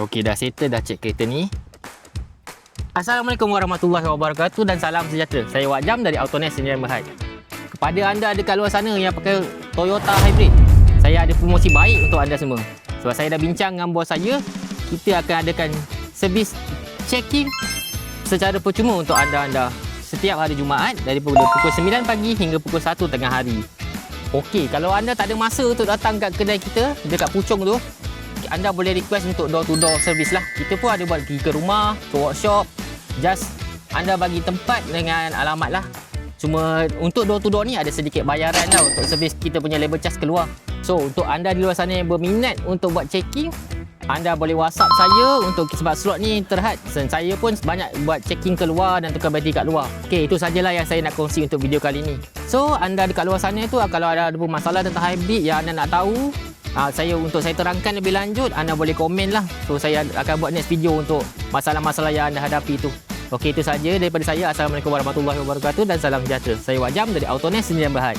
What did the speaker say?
Okey, dah settle, dah check kereta ni. Assalamualaikum warahmatullahi wabarakatuh dan salam sejahtera. Saya Wak Jam dari Autonet Sdn Bhd. Kepada anda dekat luar sana yang pakai Toyota Hybrid, saya ada promosi baik untuk anda semua. Sebab saya dah bincang dengan bos saya, kita akan adakan servis checking secara percuma untuk anda-anda setiap hari Jumaat dari pukul 9 pagi hingga pukul 1 tengah hari. Okey, kalau anda tak ada masa untuk datang kat kedai kita dekat Puchong tu, anda boleh request untuk door to door service lah. Kita pun ada buat pergi ke rumah, ke workshop. Just anda bagi tempat dengan alamat lah. Cuma untuk door to door ni ada sedikit bayaran lah untuk servis kita punya labor charge keluar. So untuk anda di luar sana yang berminat untuk buat checking, anda boleh WhatsApp saya untuk sebab slot ni terhad. Saya pun banyak buat checking keluar dan tukar bateri kat luar. Okey, itu sajalah yang saya nak kongsi untuk video kali ni. So anda dekat luar sana tu kalau ada masalah tentang hybrid yang anda nak tahu, saya terangkan lebih lanjut, anda boleh komen lah. So saya akan buat next video untuk masalah-masalah yang anda hadapi tu. Okey, itu saja daripada saya. Assalamualaikum warahmatullahi wabarakatuh dan salam sejahtera. Saya Wak Jam dari Autonet Sdn Bhd.